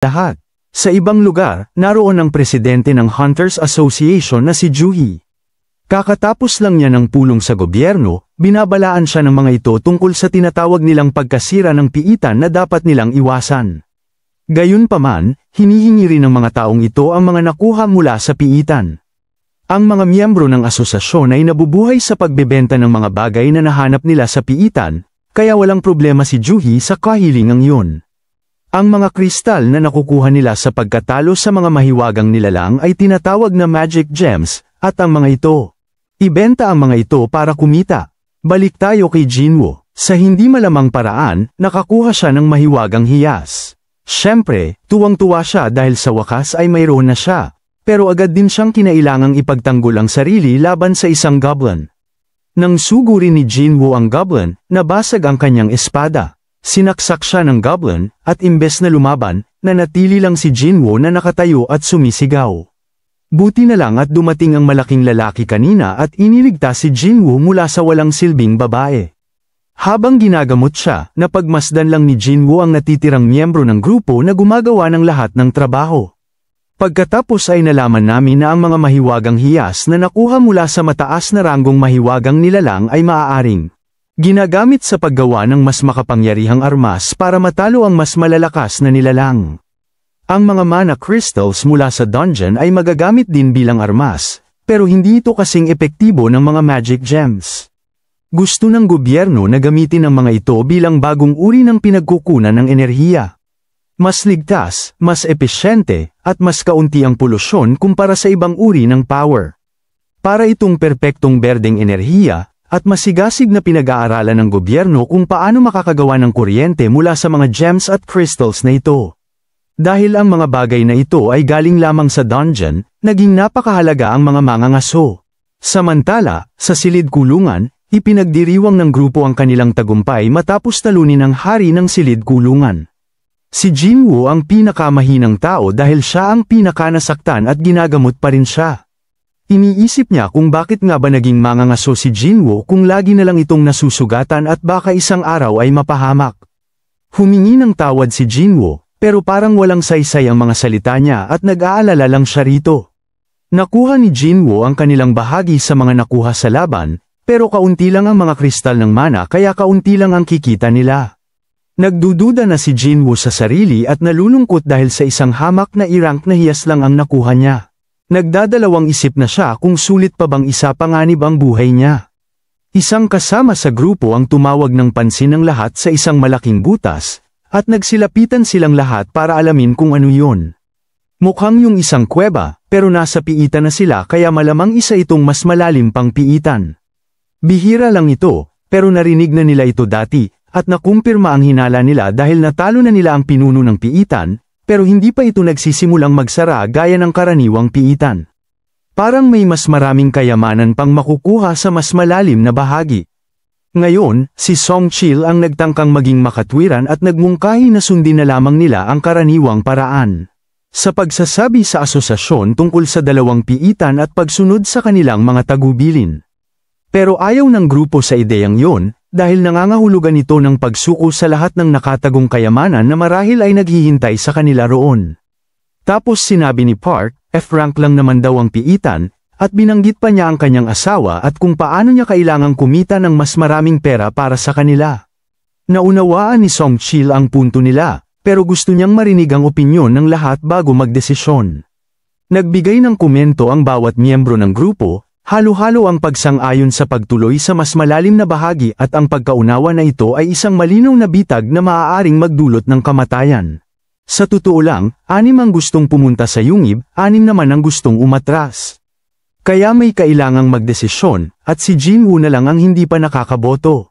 lahat. Sa ibang lugar, naroon ang presidente ng Hunters Association na si Juhi. Kakatapos lang niya ng pulong sa gobyerno, binabalaan siya ng mga ito tungkol sa tinatawag nilang pagkasira ng piitan na dapat nilang iwasan. Gayunpaman, hinihingi rin ng mga taong ito ang mga nakuha mula sa piitan. Ang mga miyembro ng asosasyon ay nabubuhay sa pagbebenta ng mga bagay na nahanap nila sa piitan, kaya walang problema si Juhi sa kahilingang yun. Ang mga kristal na nakukuha nila sa pagkatalo sa mga mahiwagang nilalang ay tinatawag na magic gems, at ang mga ito, ibenta ang mga ito para kumita. Balik tayo kay Jinwoo. Sa hindi malamang paraan, nakakuha siya ng mahiwagang hiyas. Siyempre, tuwang-tuwa siya dahil sa wakas ay mayroon na siya, pero agad din siyang kinailangang ipagtanggol ang sarili laban sa isang goblin. Nang suguri ni Jinwoo ang goblin, nabasag ang kanyang espada. Sinaksak siya ng goblin, at imbes na lumaban, nanatili lang si Jinwoo na nakatayo at sumisigaw. Buti na lang at dumating ang malaking lalaki kanina at iniligtas si Jinwoo mula sa walang silbing babae. Habang ginagamot siya, napagmasdan lang ni Jinwoo ang natitirang miyembro ng grupo na gumagawa ng lahat ng trabaho. Pagkatapos ay nalaman namin na ang mga mahiwagang hiyas na nakuha mula sa mataas na ranggong mahiwagang nilalang ay maaaring ginagamit sa paggawa ng mas makapangyarihang armas para matalo ang mas malalakas na nilalang. Ang mga mana crystals mula sa dungeon ay magagamit din bilang armas, pero hindi ito kasing epektibo ng mga magic gems. Gusto ng gobyerno na gamitin ang mga ito bilang bagong uri ng pinagkukunan ng enerhiya. Mas ligtas, mas epesyente, at mas kaunti ang polusyon kumpara sa ibang uri ng power. Para itong perpektong berdeng enerhiya, at masigasig na pinag-aaralan ng gobyerno kung paano makakagawa ng kuryente mula sa mga gems at crystals na ito. Dahil ang mga bagay na ito ay galing lamang sa dungeon, naging napakahalaga ang mga mangangaso. Samantala, sa silid kulungan, ipinagdiriwang ng grupo ang kanilang tagumpay matapos talunin ang hari ng silid kulungan. Si Jinwoo ang pinakamahinang tao dahil siya ang pinakanasaktan at ginagamot pa rin siya. Iniisip niya kung bakit nga ba naging mangangaso si Jinwoo kung lagi na lang itong nasusugatan at baka isang araw ay mapahamak. Humingi ng tawad si Jinwoo, pero parang walang saysay ang mga salita niya at nag-aalala lang siya rito. Nakuha ni Jinwoo ang kanilang bahagi sa mga nakuha sa laban, pero kaunti lang ang mga kristal ng mana kaya kaunti lang ang kikita nila. Nagdududa na si Jinwoo sa sarili at nalulungkot dahil sa isang hamak na i-rank na hiyas lang ang nakuha niya. Nagdadalawang isip na siya kung sulit pa bang isapanganib ang buhay niya. Isang kasama sa grupo ang tumawag ng pansin ng lahat sa isang malaking butas, at nagsilapitan silang lahat para alamin kung ano yun. Mukhang yung isang kuweba, pero nasa piitan na sila kaya malamang isa itong mas malalim pang piitan. Bihira lang ito, pero narinig na nila ito dati, at nakumpirma ang hinala nila dahil natalo na nila ang pinuno ng piitan, pero hindi pa ito nagsisimulang magsara gaya ng karaniwang piitan. Parang may mas maraming kayamanan pang makukuha sa mas malalim na bahagi. Ngayon, si Songchil ang nagtangkang maging makatwiran at nagmungkahi na sundin na lamang nila ang karaniwang paraan. Sa pagsasabi sa asosasyon tungkol sa dalawang piitan at pagsunod sa kanilang mga tagubilin. Pero ayaw ng grupo sa ideyang yon, dahil nangangahulugan ito ng pagsuko sa lahat ng nakatagong kayamanan na marahil ay naghihintay sa kanila roon. Tapos sinabi ni Park, F-rank lang naman daw ang piitan, at binanggit pa niya ang kanyang asawa at kung paano niya kailangang kumita ng mas maraming pera para sa kanila. Naunawaan ni Songchil ang punto nila, pero gusto niyang marinig ang opinyon ng lahat bago magdesisyon. Nagbigay ng komento ang bawat miyembro ng grupo, halo-halo ang pagsang-ayon sa pagtuloy sa mas malalim na bahagi at ang pagkaunawa na ito ay isang malinaw na bitag na maaaring magdulot ng kamatayan. Sa totoo lang, 6 ang gustong pumunta sa yungib, 6 naman ang gustong umatras. Kaya may kailangang magdesisyon, at si Jinwoo na lang ang hindi pa nakakaboto.